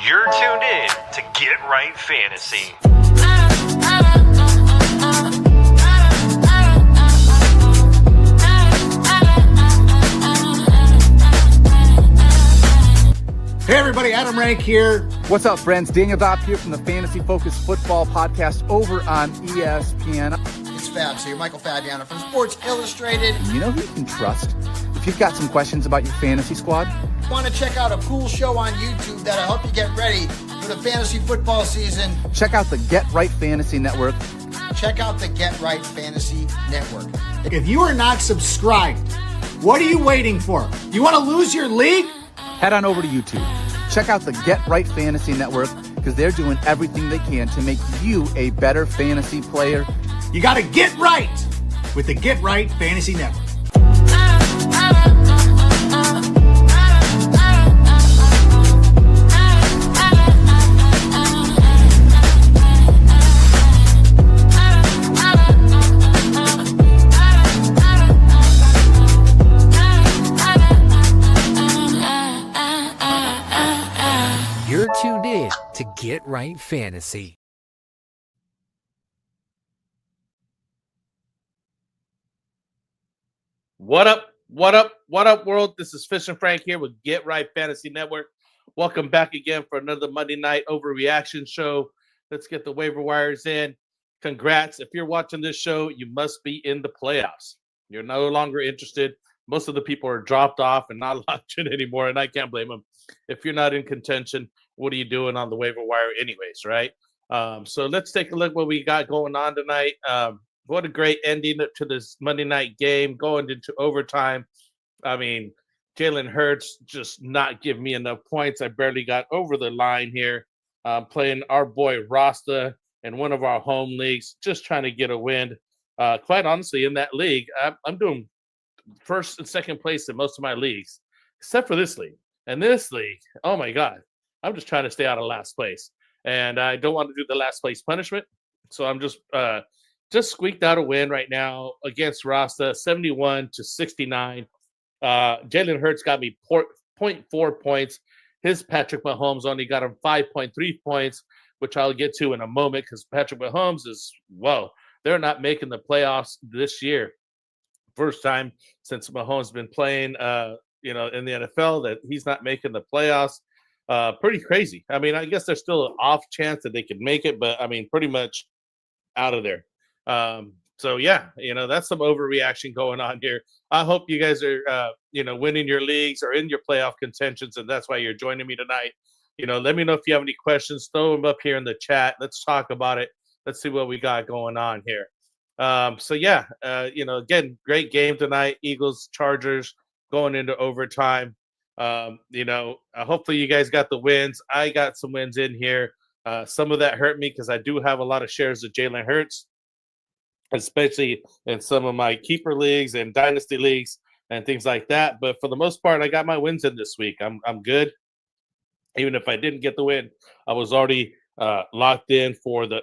You're tuned in to Get Right Fantasy. Hey everybody, Adam Rank here. What's up, friends? Daniel Dopp here from the Fantasy Focused Football Podcast over on ESPN. It's Fabs here, Michael Fabiano from Sports Illustrated. You know who you can trust if you've got some questions about your fantasy squad? Want to check out a cool show on YouTube that'll help you get ready for the fantasy football season? Check out the Get Right Fantasy Network. Check out the Get Right Fantasy Network. If you are not subscribed, what are you waiting for? You want to lose your league? Head on over to YouTube. Check out the Get Right Fantasy Network because they're doing everything they can to make you a better fantasy player. You got to get right with the Get Right Fantasy Network. You're tuned in to Get Right Fantasy. What up? What up? What up, world? This is FishnFrank here with Get Right Fantasy Network. Welcome back again for another Monday night overreaction show. Let's get the waiver wires in. Congrats. If you're watching this show, you must be in the playoffs. You're no longer interested. Most of the people are dropped off and not watching anymore, and I can't blame them. If you're not in contention, what are you doing on the waiver wire anyways, right? So let's take a look what we got going on tonight. What a great ending to this Monday night game, going into overtime. I mean, Jalen Hurts just not giving me enough points. I barely got over the line here. Playing our boy Rasta in one of our home leagues, just trying to get a win. Quite honestly, in that league, I'm doing first and second place in most of my leagues, except for this league. And this league, oh my God, I'm just trying to stay out of last place. And I don't want to do the last place punishment. So I'm just squeaked out a win right now against Rasta, 71-69. Jalen Hurts got me 0.4 points. His Patrick Mahomes only got him 5.3 points, which I'll get to in a moment because Patrick Mahomes is, they're not making the playoffs this year. First time since Mahomes been playing, in the NFL that he's not making the playoffs. Pretty crazy. I mean, I guess there's still an off chance that they could make it, but I mean, pretty much out of there. So yeah, that's some overreaction going on here. I hope you guys are, winning your leagues or in your playoff contentions, and that's why you're joining me tonight. Let me know if you have any questions. Throw them up here in the chat. Let's talk about it. Let's see what we got going on here. Again, great game tonight. Eagles, Chargers going into overtime. Hopefully you guys got the wins. I got some wins in here. Some of that hurt me because I do have a lot of shares of Jalen Hurts, especially in some of my keeper leagues and dynasty leagues and things like that. But for the most part, I got my wins in this week. I'm good. Even if I didn't get the win, I was already locked in for the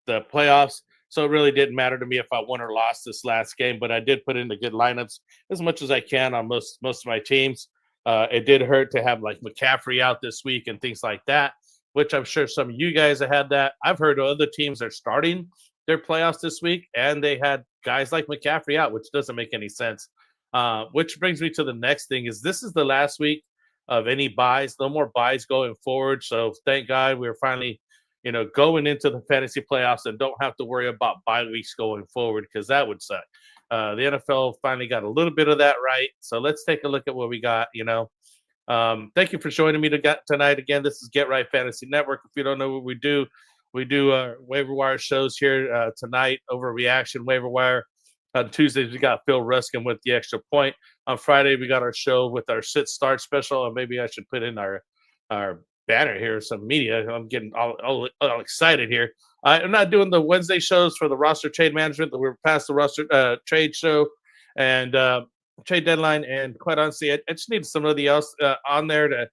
playoffs. So it really didn't matter to me if I won or lost this last game, but I did put in the good lineups as much as I can on most of my teams. It did hurt to have like McCaffrey out this week and things like that, which I'm sure some of you guys have had that. I've heard other teams are starting their playoffs this week, and they had guys like McCaffrey out, which doesn't make any sense. Which brings me to the next thing is this is the last week of any buys. No more buys going forward. So thank God we're finally going into the fantasy playoffs and don't have to worry about bye weeks going forward because that would suck. The NFL finally got a little bit of that right. So let's take a look at what we got, Thank you for joining me tonight. Again, this is Get Right Fantasy Network. If you don't know what we do waiver wire shows here tonight, Overreaction-Waiver Wire. On Tuesdays, we got Phil Ruskin with the extra point. On Friday, we got our show with our sit-start special. And maybe I should put in our banner here, some media. I'm getting all excited here. I'm not doing the Wednesday shows for the roster trade management. We're past the roster trade show and trade deadline. And quite honestly, I just need somebody else on there to,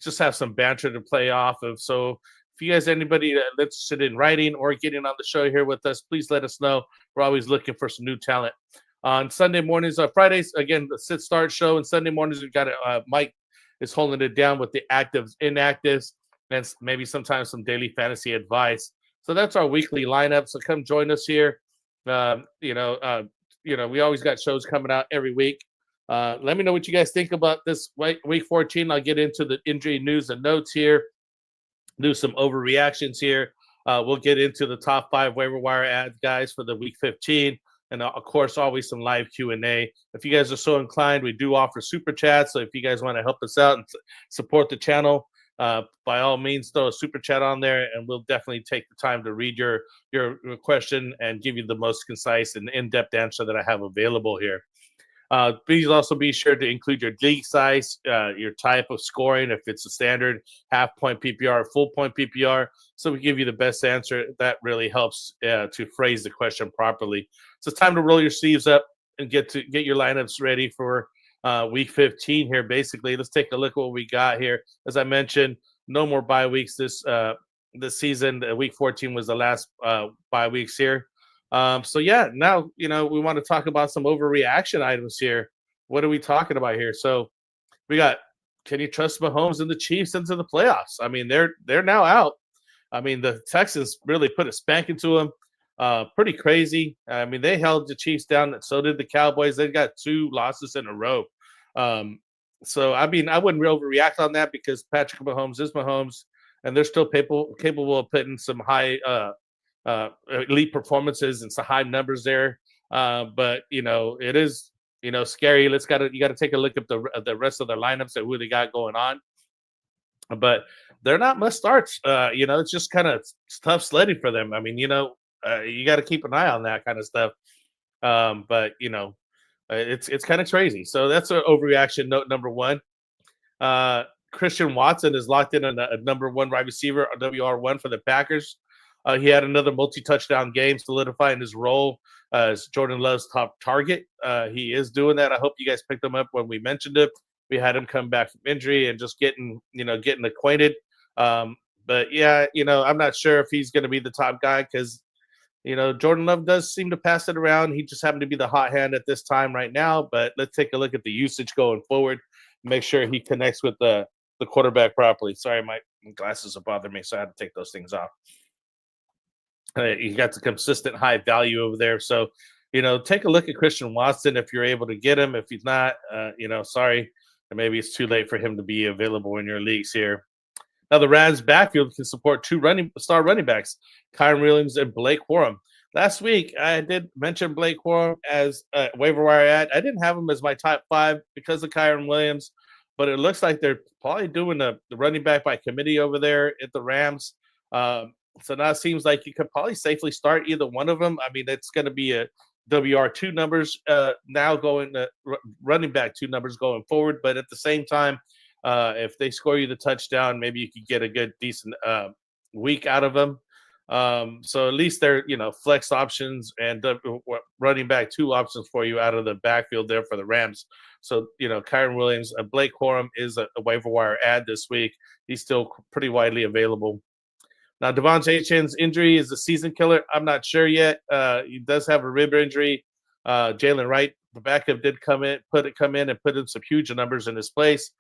just have some banter to play off of. So if you guys, anybody that's interested in writing or getting on the show here with us, please let us know. We're always looking for some new talent. On Sunday mornings, Fridays, again, the sit start show. And Sunday mornings, we've got Mike is holding it down with the actives, inactives, and maybe sometimes some daily fantasy advice. So that's our weekly lineup. So come join us here. We always got shows coming out every week. Let me know what you guys think about this week 14. I'll get into the injury news and notes here, do some overreactions here. We'll get into the top 5 waiver wire ads, guys, for the week 15. And of course, always some live Q&A. If you guys are so inclined, we do offer super chats. So if you guys want to help us out and support the channel, by all means, throw a super chat on there, and we'll definitely take the time to read your question and give you the most concise and in-depth answer that I have available here. Please also be sure to include your league size, your type of scoring, if it's a standard half-point PPR or full-point PPR, so we give you the best answer. That really helps to phrase the question properly. So it's time to roll your sleeves up and get your lineups ready for week 15 here. Basically, let's take a look at what we got here. As I mentioned, no more bye weeks this season. Week 14 was the last bye weeks here. So yeah, now, we want to talk about some overreaction items here. What are we talking about here? So we got, can you trust Mahomes and the Chiefs into the playoffs? I mean, they're now out. I mean, the Texans really put a spanking to them. Pretty crazy. I mean, they held the Chiefs down. So did the Cowboys. They got 2 losses in a row. So, I mean, I wouldn't overreact on that because Patrick Mahomes is Mahomes, and they're still capable of putting some high elite performances and some high numbers there. But it is scary. You got to take a look at the rest of their lineups and who they got going on. But they're not must starts. It's just kind of tough sledding for them. I mean, you got to keep an eye on that kind of stuff. But it's kind of crazy. So that's an overreaction note number 1. Christian Watson is locked in a number 1 wide receiver, a WR1 for the Packers. He had another multi-touchdown game, solidifying his role as Jordan Love's top target. He is doing that. I hope you guys picked him up when we mentioned it. We had him come back from injury and just getting acquainted. But yeah, I'm not sure if he's going to be the top guy because, Jordan Love does seem to pass it around. He just happened to be the hot hand at this time right now. But let's take a look at the usage going forward. Make sure he connects with the quarterback properly. Sorry, my glasses are bothering me, so I had to take those things off. You got the consistent high value over there. So, take a look at Christian Watson if you're able to get him. If he's not, sorry, maybe it's too late for him to be available in your leagues here. Now, the Rams backfield can support 2 star running backs, Kyren Williams and Blake Corum. Last week, I did mention Blake Corum as a waiver wire ad. I didn't have him as my top 5 because of Kyren Williams, but it looks like they're probably doing the running back by committee over there at the Rams. So now it seems like you could probably safely start either one of them. I mean, it's going to be a WR2 numbers now going running back 2 numbers going forward. But at the same time, if they score you the touchdown, maybe you could get a good, decent week out of them. So at least they're, flex options and running back 2 options for you out of the backfield there for the Rams. So, Kyren Williams, Blake Corum is a waiver wire ad this week. He's still pretty widely available. Now, Devontae Chain's injury is a season killer. I'm not sure yet. He does have a rib injury. Jalen Wright, the backup, did come in and put in some huge numbers in his place.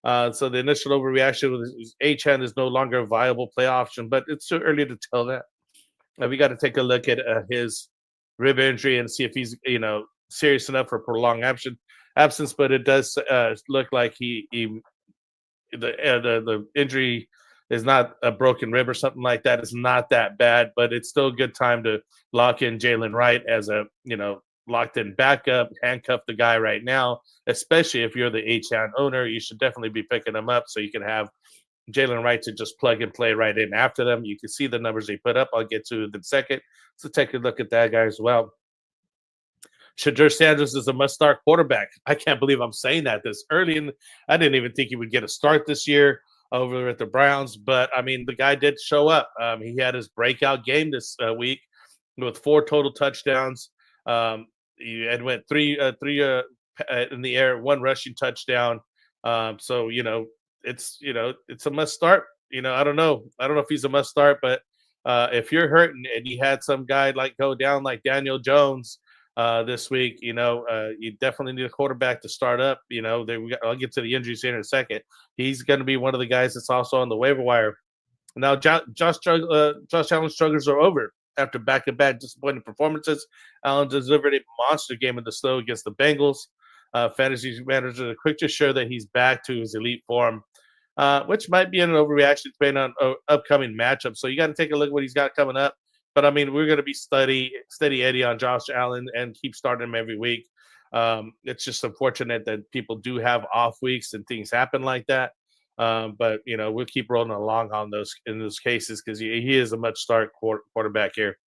So the initial overreaction was Achane is no longer a viable play option, but it's too early to tell that. We got to take a look at his rib injury and see if he's serious enough for prolonged absence. But it does look like the injury is not a broken rib or something like that. It's not that bad, but it's still a good time to lock in Jalen Wright as a, locked in backup, handcuff the guy right now, especially if you're the Achane owner. You should definitely be picking him up so you can have Jalen Wright to just plug and play right in after them. You can see the numbers they put up. I'll get to it in a second. So take a look at that guy as well. Shadur Sanders is a must-start quarterback. I can't believe I'm saying that this early. I didn't even think he would get a start this year over at the Browns, but I mean, the guy did show up. He had his breakout game this week with 4 total touchdowns. He had went 3 in the air, 1 rushing touchdown. So it's a must start. I don't know if he's a must start, but if you're hurting and you had some guy go down like Daniel Jones, this week. You definitely need a quarterback to start up. I'll get to the injuries here in a second. He's going to be one of the guys that's also on the waiver wire. Now, Josh Allen's struggles are over after back-to-back disappointing performances. Allen delivered a monster game in the snow against the Bengals. Fantasy managers are quick to show that he's back to his elite form, which might be an overreaction depending on upcoming matchups. So you got to take a look at what he's got coming up. But, I mean, we're going to be steady Eddie on Josh Allen and keep starting him every week. It's just unfortunate that people do have off weeks and things happen like that. But, we'll keep rolling along in those cases because he is a much start quarterback here.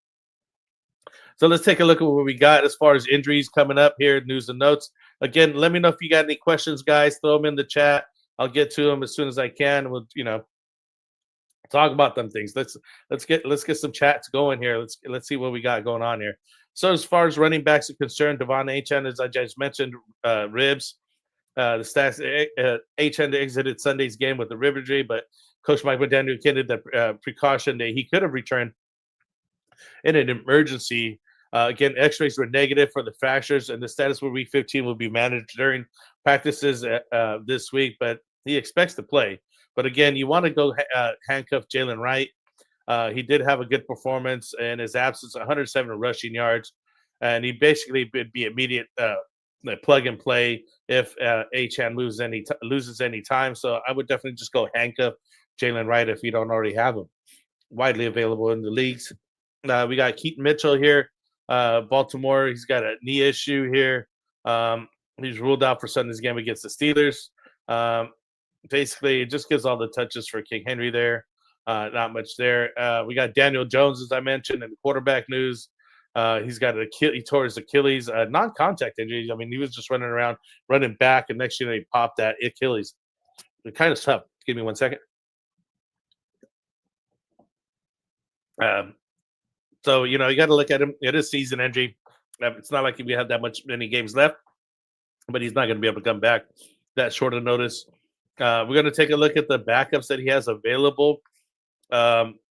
So let's take a look at what we got as far as injuries coming up here, news and notes. Again, let me know if you got any questions, guys. Throw them in the chat. I'll get to them as soon as I can. We'll, talk about them things. Let's get some chats going here. Let's see what we got going on here. So as far as running backs are concerned, Devon Achane, as I just mentioned, ribs. The stats, Achane exited Sunday's game with a rib injury, but Coach Mike McDaniel indicated the precaution that he could have returned in an emergency. Again, x-rays were negative for the fractures, and the status for week 15 will be managed during practices this week, but he expects to play. But again, you want to go handcuff Jalen Wright. He did have a good performance in his absence, 107 rushing yards, and he basically would be immediate plug and play if Achane loses any time. So I would definitely just go handcuff Jalen Wright if you don't already have him. Widely available in the leagues. We got Keaton Mitchell here. Baltimore, he's got a knee issue here. He's ruled out for Sunday's game against the Steelers. Basically, it just gives all the touches for King Henry there. Not much there. We got Daniel Jones, as I mentioned, in the quarterback news. He tore his Achilles, non-contact injury. I mean, he was just running back, and next year he popped that Achilles. It kind of tough. Give me 1 second. So, you got to look at him. It is season injury. It's not like we have many games left, but he's not going to be able to come back that short of notice. We're going to take a look at the backups that he has available.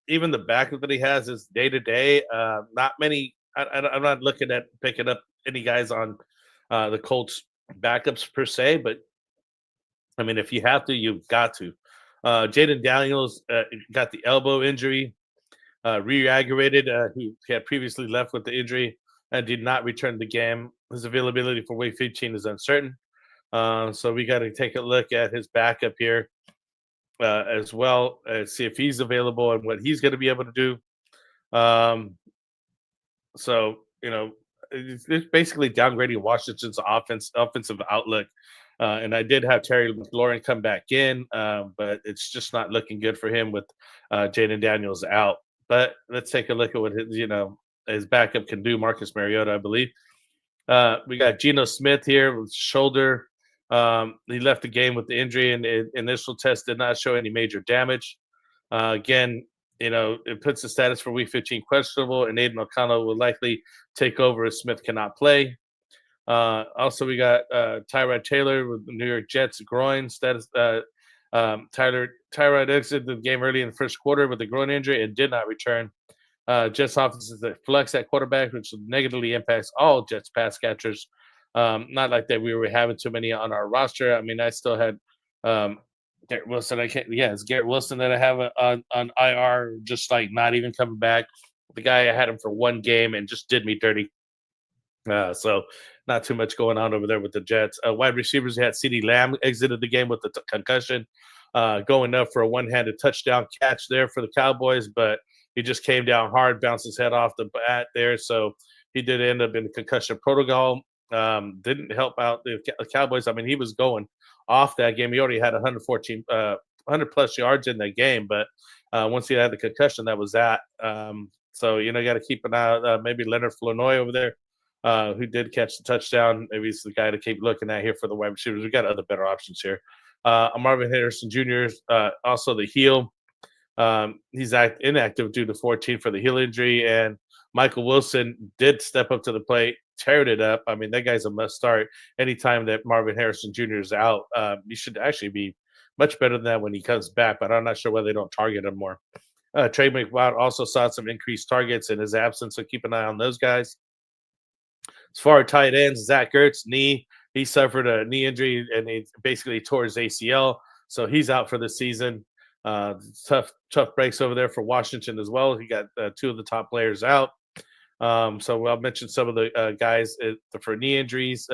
Even the backup that he has is day-to-day. Not many. I'm not looking at picking up any guys on the Colts backups per se, but, I mean, if you have to, you've got to. Jaden Daniels got the elbow injury. Re-aggravated. He had previously left with the injury and did not return the game. His availability for week 15 is uncertain. So we got to take a look at his backup here as well, see if he's available and what he's going to be able to do. So, it's basically downgrading Washington's offensive outlook. And I did have Terry McLaurin come back in, but it's just not looking good for him with Jaden Daniels out. But let's take a look at what his backup can do. Marcus Mariota, I believe. We got Geno Smith here with shoulder. He left the game with the injury, and the initial test did not show any major damage. Again, it puts the status for week 15 questionable, and Aiden O'Connell will likely take over if Smith cannot play. Also, we got Tyrod Taylor with the New York Jets groin status. Tyrod exited the game early in the first quarter with a groin injury and did not return. Jets offense is the flex at quarterback, which negatively impacts all Jets pass catchers. Not like that we were having too many on our roster. I mean, I still had Garrett Wilson. It's Garrett Wilson that I have on IR, just like not even coming back. The guy, I had him for one game and just did me dirty. So not too much going on over there with the Jets. Wide receivers, had CeeDee Lamb exited the game with a concussion, going up for a one-handed touchdown catch there for the Cowboys, but he just came down hard, bounced his head off the bat there. So he did end up in the concussion protocol. Didn't help out the Cowboys. I mean, he was going off that game. He already had 100-plus yards in that game, but once he had the concussion, that was that. So, you got to keep an eye out. Maybe Leonard Flournoy over there, who did catch the touchdown. Maybe he's the guy to keep looking at here for the wide receivers. We got other better options here. Marvin Harrison Jr., also the heel. He's inactive due to 14 for the heel injury, and Michael Wilson did step up to the plate, teared it up. I mean, that guy's a must start. Anytime that Marvin Harrison Jr. is out, he should actually be much better than that when he comes back, but I'm not sure why they don't target him more. Trey McBride also saw some increased targets in his absence, so keep an eye on those guys. As far as tight ends, Zach Ertz, knee. He suffered a knee injury and he basically tore his ACL. So he's out for the season. Tough breaks over there for Washington as well. He got two of the top players out. So I'll mention some of the guys for knee injuries,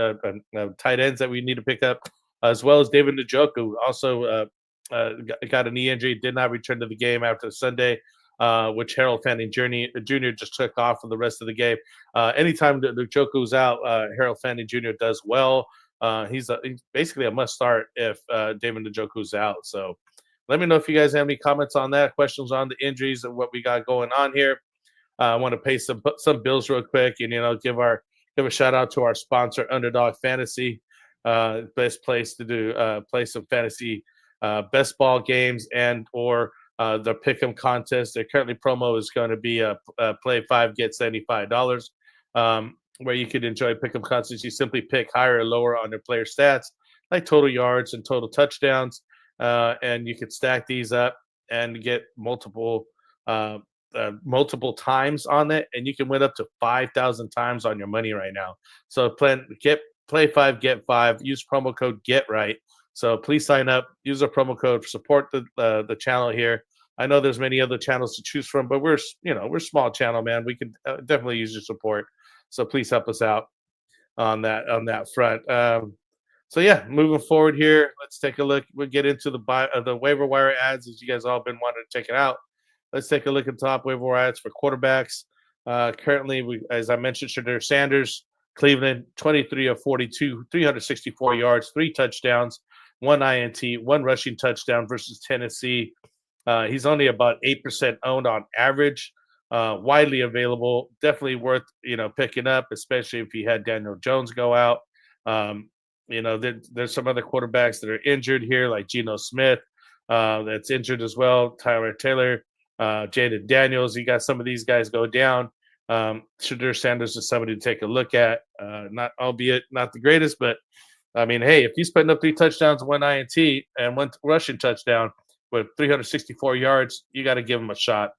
tight ends that we need to pick up, as well as David Njoku. Also got a knee injury, did not return to the game after Sunday, which Harold Fanning Jr. just took off for the rest of the game. Anytime Njoku's out, Harold Fanning Jr. does well. He's basically a must start if David Njoku's out. So let me know if you guys have any comments on that, questions on the injuries and what we got going on here. I want to pay some bills real quick, and give a shout out to our sponsor, Underdog Fantasy, best place to do play some fantasy best ball games and or the pick'em contest. Their currently promo is going to be a play 5 get $75, where you could enjoy pick'em contests. You simply pick higher or lower on their player stats, like total yards and total touchdowns, and you could stack these up and get multiple times on it, and you can win up to 5,000 times on your money right now. So play 5 get 5. Use promo code GETRIGHT. So please sign up. Use our promo code. Support the channel here. I know there's many other channels to choose from, but we're a small channel, man. We can definitely use your support. So please help us out on that front. So yeah, moving forward here, let's take a look. We'll get into the waiver wire ads, as you guys all been wanting to check it out. Let's take a look at the top waiver wire ads for quarterbacks. Currently, as I mentioned, Shedeur Sanders, Cleveland, 23 of 42, 364 yards, 3 touchdowns, 1 INT, 1 rushing touchdown versus Tennessee. He's only about 8% owned on average. Widely available, definitely worth picking up, especially if you had Daniel Jones go out. There's some other quarterbacks that are injured here, like Geno Smith, that's injured as well. Tyler Taylor, Jaden Daniels. You got some of these guys go down. Shedeur Sanders is somebody to take a look at. Not the greatest, but I mean, hey, if he's putting up 3 touchdowns, 1 INT, and 1 rushing touchdown with 364 yards, you got to give him a shot.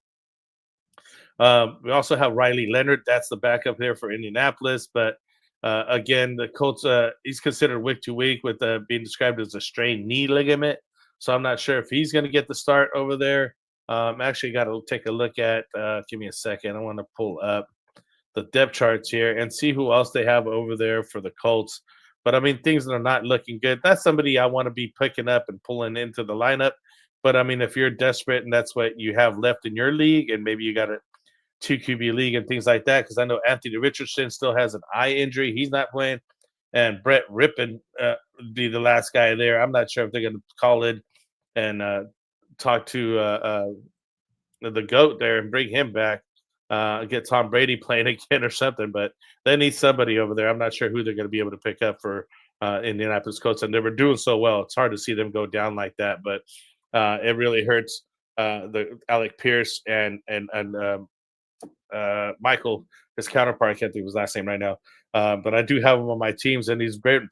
We also have Riley Leonard. That's the backup there for Indianapolis. But again, the Colts, he's considered week to week with being described as a strained knee ligament. So I'm not sure if he's going to get the start over there. Actually got to take a look at, give me a second. I want to pull up the depth charts here and see who else they have over there for the Colts. But I mean, things that are not looking good. That's somebody I want to be picking up and pulling into the lineup. But I mean, if you're desperate and that's what you have left in your league, and maybe you got a 2 QB league and things like that, because I know Anthony Richardson still has an eye injury. He's not playing. And Brett Rippon be the last guy there. I'm not sure if they're going to call in and talk to the GOAT there and bring him back, get Tom Brady playing again or something. But they need somebody over there. I'm not sure who they're going to be able to pick up for Indianapolis Colts. And they were doing so well. It's hard to see them go down like that. But it really hurts the Alec Pierce and Michael, his counterpart. I can't think of his last name right now. But I do have him on my teams, and he's playing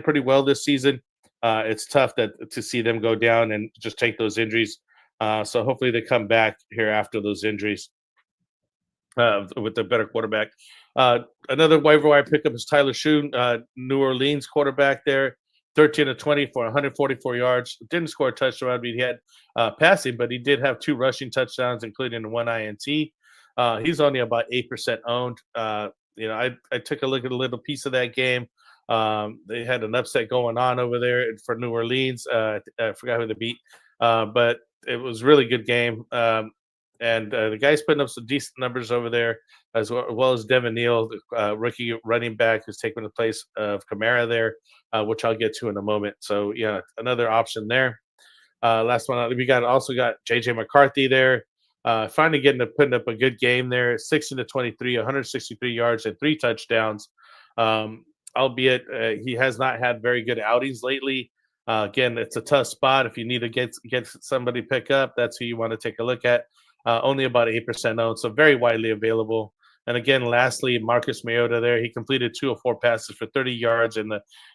pretty well this season. It's tough to see them go down and just take those injuries. So hopefully they come back here after those injuries with a better quarterback. Another waiver wire pickup is Tyler Shoon, New Orleans quarterback there, 13 of 20 for 144 yards. Didn't score a touchdown. I mean, he had passing, but he did have 2 rushing touchdowns, including 1 INT. He's only about 8% owned. I took a look at a little piece of that game. They had an upset going on over there for New Orleans. I forgot who they beat, but it was a really good game. And the guy's putting up some decent numbers over there, as well as Devin Neal, the rookie running back who's taking the place of Kamara there, which I'll get to in a moment. So, yeah, another option there. Last one, we also got J.J. McCarthy there. Finally putting up a good game there, 16 to 23, 163 yards and 3 touchdowns. Albeit he has not had very good outings lately. Again, it's a tough spot. If you need to get somebody pick up, that's who you want to take a look at. Only about 8% owned, so very widely available. And again, lastly, Marcus Mariota there. He completed 2 of 4 passes for 30 yards, and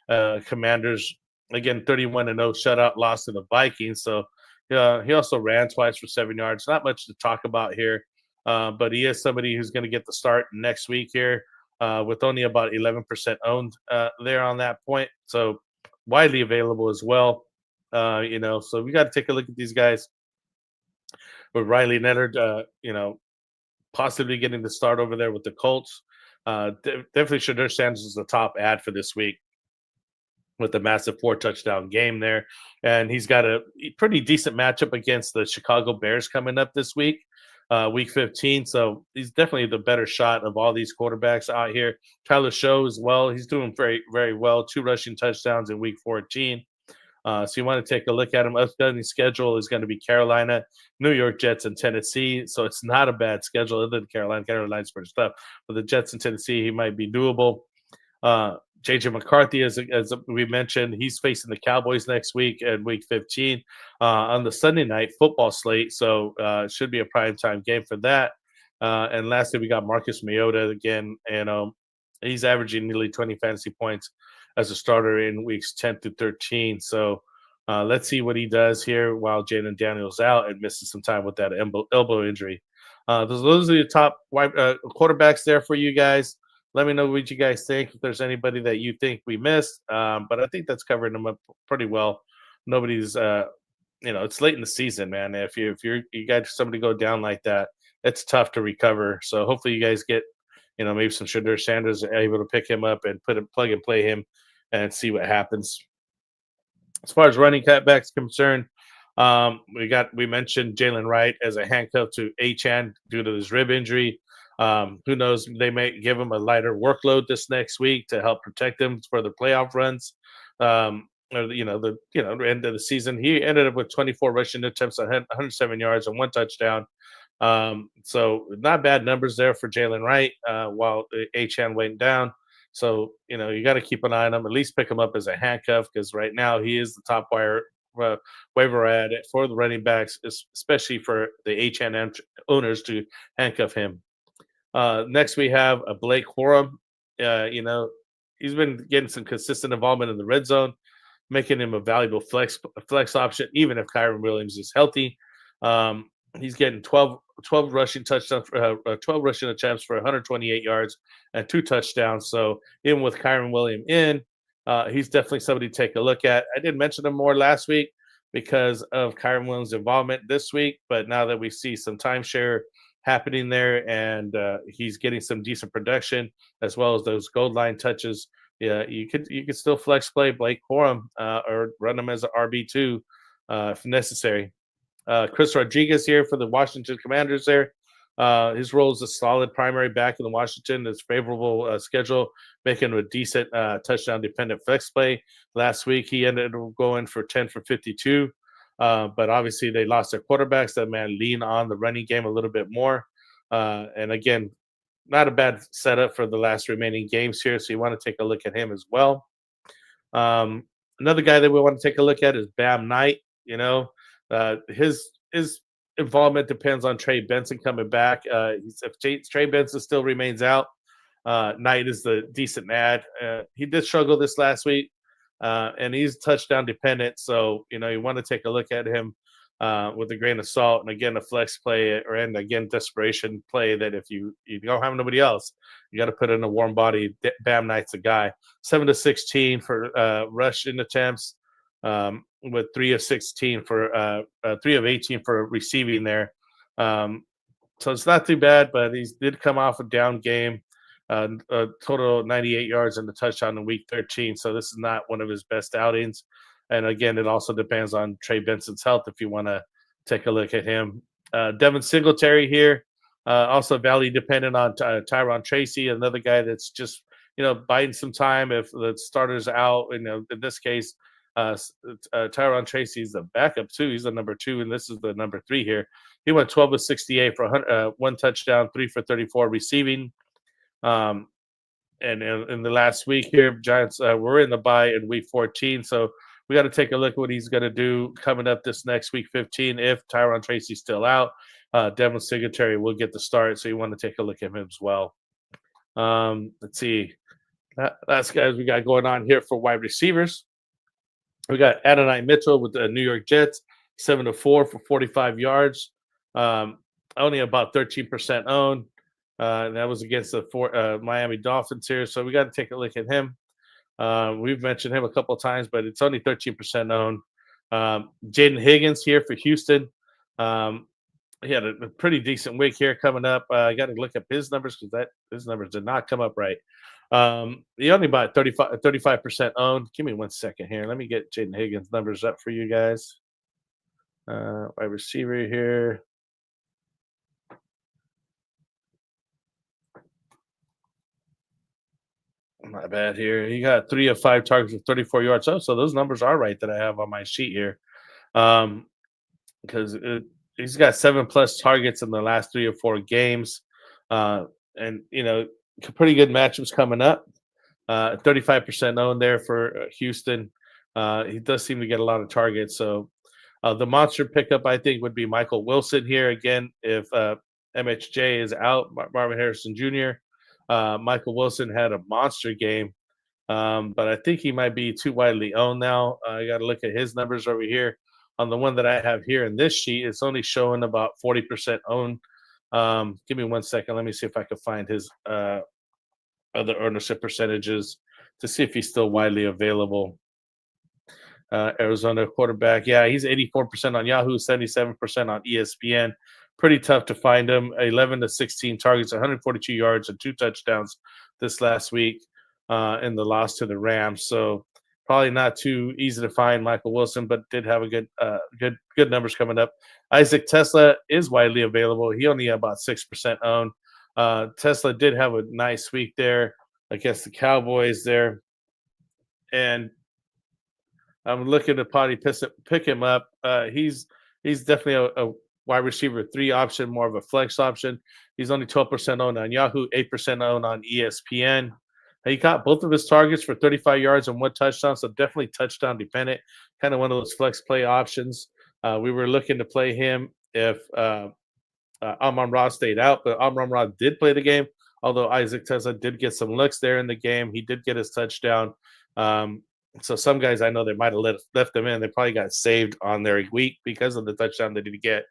the Commanders, again, 31-0 shutout loss to the Vikings. So he also ran twice for 7 yards. Not much to talk about here, but he is somebody who's going to get the start next week here. with only about 11% owned there on that point. So widely available as well. So we got to take a look at these guys with Riley Leonard, possibly getting the start over there with the Colts. Definitely Shedeur Sanders is the top ad for this week with the massive 4-touchdown game there. And he's got a pretty decent matchup against the Chicago Bears coming up this week, week 15. So he's definitely the better shot of all these quarterbacks out here. Tyler Show as well. He's doing very, very well. 2 rushing touchdowns in week 14. So you want to take a look at him. Upcoming schedule is going to be Carolina, New York Jets, and Tennessee. So it's not a bad schedule other than Carolina. Carolina's pretty tough. But the Jets and Tennessee, he might be doable. JJ McCarthy, as we mentioned, he's facing the Cowboys next week at week 15 on the Sunday night football slate. So it should be a primetime game for that. And lastly, we got Marcus Mariota again. And he's averaging nearly 20 fantasy points as a starter in weeks 10 through 13. So let's see what he does here while Jaden Daniels out and misses some time with that elbow injury. Those are the top quarterbacks there for you guys. Let me know what you guys think. If there's anybody that you think we missed, but I think that's covering them up pretty well. Nobody's, it's late in the season, man. If you got somebody go down like that, it's tough to recover. So hopefully you guys get, maybe some Shedeur Sanders able to pick him up and plug and play him and see what happens. As far as running backs concerned, we mentioned Jalen Wright as a handcuff to Achane due to his rib injury. Who knows? They may give him a lighter workload this next week to help protect him for the playoff runs. Or the end of the season, he ended up with 24 rushing attempts, 107 yards, and 1 touchdown. So not bad numbers there for Jalen Wright while Achane went down. So you got to keep an eye on him. At least pick him up as a handcuff because right now he is the top waiver ad for the running backs, especially for the Achane owners to handcuff him. Next, we have a Blake Corum. He's been getting some consistent involvement in the red zone, making him a valuable flex option, even if Kyren Williams is healthy. He's getting 12 rushing touchdowns, 12 rushing attempts for 128 yards and 2 touchdowns. So even with Kyren Williams in, he's definitely somebody to take a look at. I did mention him more last week because of Kyren Williams' involvement this week, but now that we see some timeshare happening there and he's getting some decent production as well as those gold line touches, you could still flex play Blake Corum or run him as an RB2 if necessary. Chris Rodriguez here for the Washington Commanders there. His role is a solid primary back in the Washington. It's favorable schedule, making him a decent touchdown-dependent flex play. Last week, he ended up going for 10 for 52. But obviously, they lost their quarterbacks. That man lean on the running game a little bit more. And again, not a bad setup for the last remaining games here. So you want to take a look at him as well. Another guy that we want to take a look at is Bam Knight. His involvement depends on Trey Benson coming back. If Trey Benson still remains out, Knight is the decent ad. He did struggle this last week, and he's touchdown dependent. So you want to take a look at him with a grain of salt. And again, a flex play and again desperation play that if you don't have nobody else, you got to put in a warm body. Bam Knight's a guy. 7 to 16 for rushing attempts. With 3 of 16 for 3 of 18 for receiving there. So it's not too bad, but he did come off a down game, a total of 98 yards and a touchdown in week 13. So this is not one of his best outings. And again, it also depends on Trey Benson's health if you want to take a look at him. Devin Singletary here, also value dependent on Tyron Tracy, another guy that's just, biding some time if the starter's out. In this case, Tyron Tracy is the backup too. He's the number 2, and this is the number 3 here. He went 12 of 68 for 1 touchdown, 3 for 34 receiving. And in the last week here, Giants were in the bye in week 14, so we got to take a look at what he's going to do coming up this next week 15. If Tyron Tracy's still out, Devin Singletary will get the start, so you want to take a look at him as well. Let's see. Last guys we got going on here for wide receivers. We got Adonai Mitchell with the New York Jets, 7 to 4 for 45 yards. Only about 13% owned. And that was against the Miami Dolphins here. So we got to take a look at him. We've mentioned him a couple of times, but it's only 13% owned. Jaden Higgins here for Houston. He had a pretty decent week here coming up. I got to look up his numbers because his numbers did not come up right. He only bought 35% owned. Give me 1 second here. Let me get Jaden Higgins' numbers up for you guys. Wide receiver here. My bad here. He got 3 of 5 targets with 34 yards. Oh, so those numbers are right that I have on my sheet here. Because he's got 7+ targets in the last 3 or 4 games. And, pretty good matchups coming up. 35% owned there for Houston. He does seem to get a lot of targets. So the monster pickup, I think, would be Michael Wilson here. Again, if MHJ is out, Marvin Harrison Jr., Michael Wilson had a monster game. But I think he might be too widely owned now. I got to look at his numbers over here. On the one that I have here in this sheet, it's only showing about 40% owned. Give me 1 second. Let me see if I can find his other ownership percentages to see if he's still widely available. Arizona quarterback. Yeah, he's 84% on Yahoo, 77% on ESPN. Pretty tough to find him. 11 to 16 targets, 142 yards, and 2 touchdowns this last week in the loss to the Rams. So probably not too easy to find Michael Wilson, but did have a good numbers coming up. Isaac Tesla is widely available. He only had about 6% owned. Tesla did have a nice week there against the Cowboys there. And I'm looking to probably pick him up. He's definitely a wide receiver 3 option, more of a flex option. He's only 12% owned on Yahoo, 8% owned on ESPN. He got both of his targets for 35 yards and 1 touchdown, so definitely touchdown dependent. Kind of one of those flex play options. We were looking to play him if Amon-Ra stayed out, but Amon-Ra did play the game, although Isaac Tesla did get some looks there in the game. He did get his touchdown. So some guys I know they might have left them in. They probably got saved on their week because of the touchdown they did get.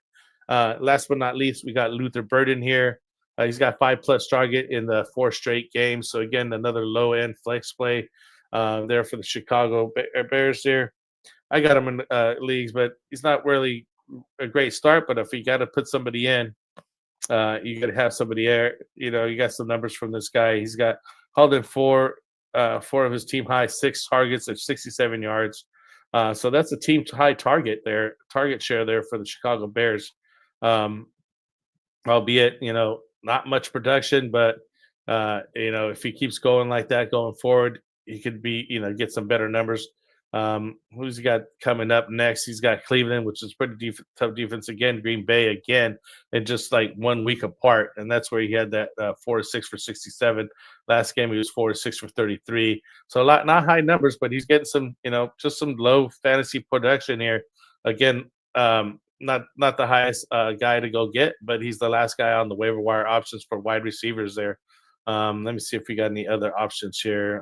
Last but not least, we got Luther Burden here. He's got 5+ target in the 4 straight games. So again, another low-end flex play there for the Chicago Bears there. I got him in leagues, but he's not really a great start. But if you got to put somebody in, you got to have somebody there. You got some numbers from this guy. He's got hauled in 4 of his team high 6 targets of 67 yards. So that's a team high target share there for the Chicago Bears. Albeit, not much production, but if he keeps going like that going forward, he could be, get some better numbers. Who's he got coming up next? He's got Cleveland, which is pretty tough defense again. Green Bay again, and just like 1 week apart, and that's where he had that 4 to 6 for 67. Last game he was 4 to 6 for 33. So not high numbers, but he's getting some, just some low fantasy production here. Again, not the highest guy to go get, but he's the last guy on the waiver wire options for wide receivers there. Let me see if we got any other options here.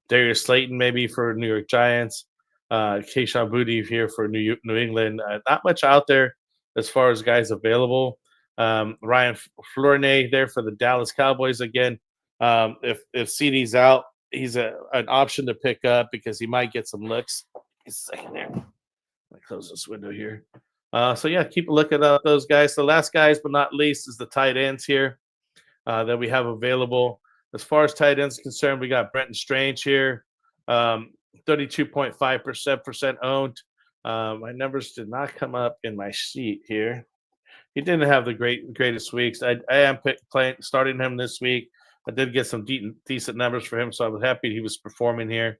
Darius Slayton maybe for New York Giants. Kayshon Boutte here for New England. Not much out there as far as guys available. Ryan Flornay there for the Dallas Cowboys again. If CD's out, he's an option to pick up because he might get some looks. Just a second there. Let me close this window here. So yeah, keep a look at those guys. The last guys, but not least, is the tight ends here that we have available. As far as tight ends concerned, we got Brenton Strange here, 32.5% owned. My numbers did not come up in my sheet here. He didn't have the greatest weeks. I am starting him this week. I did get some decent numbers for him, so I was happy he was performing here.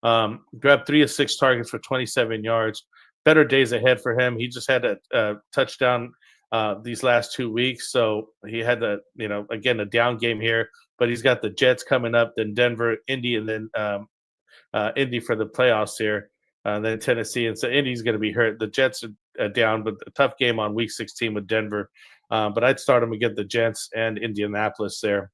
Grabbed 3 of 6 targets for 27 yards. Better days ahead for him. He just had a touchdown these last 2 weeks, so he had again a down game here. But he's got the Jets coming up, then Denver, Indy, and then Indy for the playoffs here. Then Tennessee, and so Indy's going to be hurt. The Jets are down, but a tough game on Week 16 with Denver. But I'd start him against the Jets and Indianapolis there.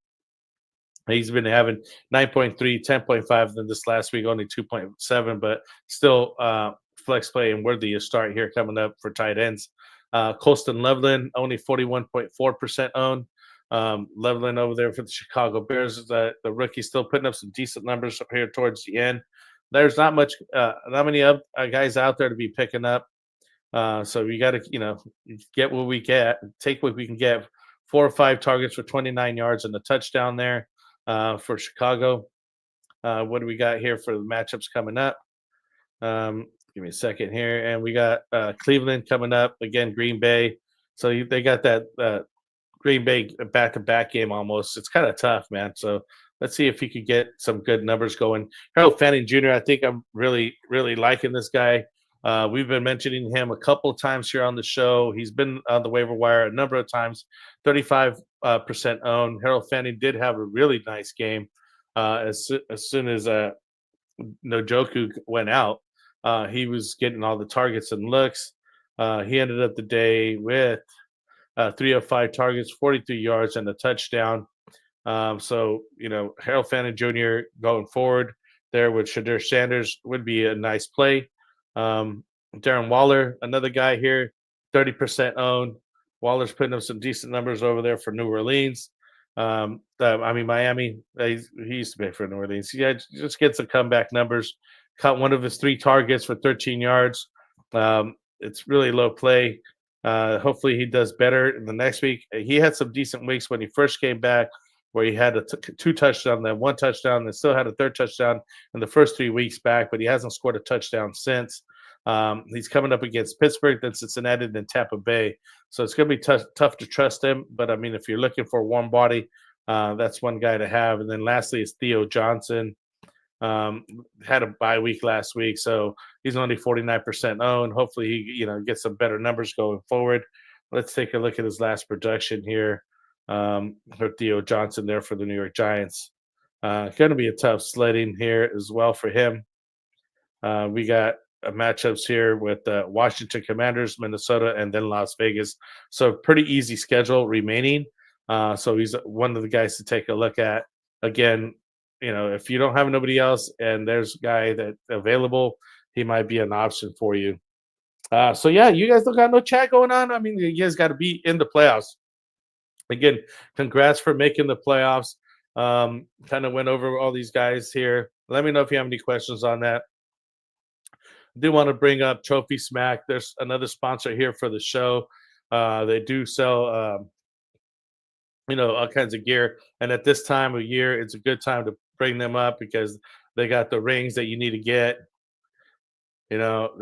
He's been having 9.3, 10.5, then this last week only 2.7, but still flex play and worthy to start here coming up for tight ends. Colston Loveland, only 41.4% owned. leveling over there for the Chicago Bears. The rookie still putting up some decent numbers up here towards the end. There's not many guys out there to be picking up. So we got to, get what we get, take what we can get. 4 or 5 targets for 29 yards and a touchdown there for Chicago. What do we got here for the matchups coming up? Give me a second here. And we got Cleveland coming up. Again, Green Bay. So they got that Green Bay back-to-back game almost. It's kind of tough, man. So let's see if he could get some good numbers going. Harold Fanning Jr., I think I'm really, really liking this guy. We've been mentioning him a couple of times here on the show. He's been on the waiver wire a number of times, 35% owned. Harold Fanning did have a really nice game as soon as Njoku went out. He was getting all the targets and looks. He ended up the day with 3 of 5 targets, 43 yards, and a touchdown. So, Harold Fanning Jr. going forward there with Shadur Sanders would be a nice play. Darren Waller, another guy here, 30% owned. Waller's putting up some decent numbers over there for New Orleans. Miami. He used to be for New Orleans. Yeah, just get some comeback numbers. Caught one of his 3 targets for 13 yards. It's really low play. Hopefully he does better in the next week. He had some decent weeks when he first came back, where he had 2 touchdowns, then 1 touchdown, then still had a 3rd touchdown in the first 3 weeks back, but he hasn't scored a touchdown since. He's coming up against Pittsburgh, then Cincinnati, then Tampa Bay. So it's going to be tough to trust him. But, if you're looking for a warm body, that's one guy to have. And then lastly is Theo Johnson. Had a bye week last week, so he's only 49% owned. Hopefully he, gets some better numbers going forward. Let's take a look at his last production here. For Theo Johnson there for the New York Giants. Going to be a tough sledding here as well for him. We got matchups here with Washington Commanders, Minnesota, and then Las Vegas. So pretty easy schedule remaining. So he's one of the guys to take a look at. Again, if you don't have nobody else and there's a guy that available, he might be an option for you. So yeah, you guys don't got no chat going on. You guys got to be in the playoffs. Again, congrats for making the playoffs. Kind of went over all these guys here. Let me know if you have any questions on that. I do want to bring up Trophy Smack. There's another sponsor here for the show. They do sell, all kinds of gear. And at this time of year, it's a good time to bring them up because they got the rings that you need to get. They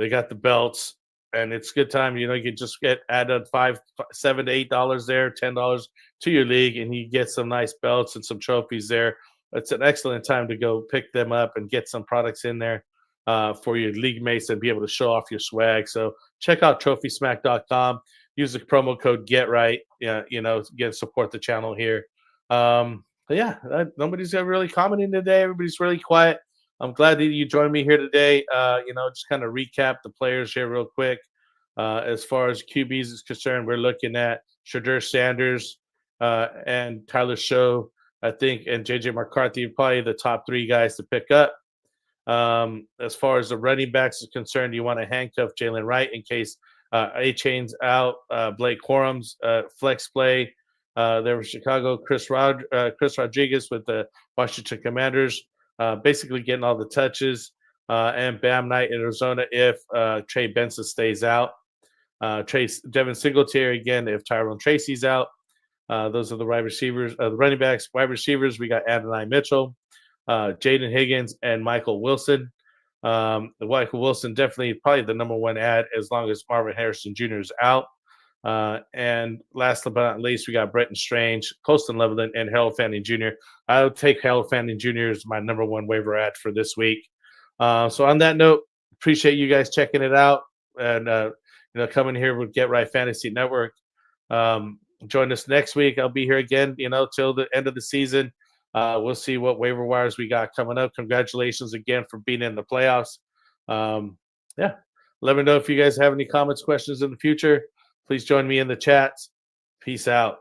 got the belts. And it's a good time, you can just add $5, $7 to $8 there, $10 to your league, and you get some nice belts and some trophies there. It's an excellent time to go pick them up and get some products in there for your league mates and be able to show off your swag. So check out TrophySmack.com. Use the promo code GetRight. Support the channel here. Nobody's really commenting today. Everybody's really quiet. I'm glad that you joined me here today. Just kind of recap the players here real quick. As far as QBs is concerned, we're looking at Shadur Sanders and Tyler Show, I think, and JJ McCarthy, probably the top 3 guys to pick up. As far as the running backs is concerned, you want to handcuff Jalen Wright in case A-Chain's out. Blake Corum's flex play. There was Chicago, Chris Rodriguez with the Washington Commanders. Basically getting all the touches, and Bam Knight in Arizona if Trey Benson stays out. Devin Singletary again if Tyrone Tracy's out. Those are the wide receivers, the running backs. Wide receivers, we got Adonai Mitchell, Jaden Higgins, and Michael Wilson. The Michael Wilson definitely probably the number 1 ad as long as Marvin Harrison Jr. is out. And last but not least, we got Brenton Strange, Colston Leveland, and Harold Fanning Jr. I would take Harold Fanning Jr. as my number 1 waiver ad for this week. So on that note, appreciate you guys checking it out and coming here with Get Right Fantasy Network. Join us next week. I'll be here again, till the end of the season. We'll see what waiver wires we got coming up. Congratulations again for being in the playoffs. Let me know if you guys have any comments, questions in the future. Please join me in the chats. Peace out.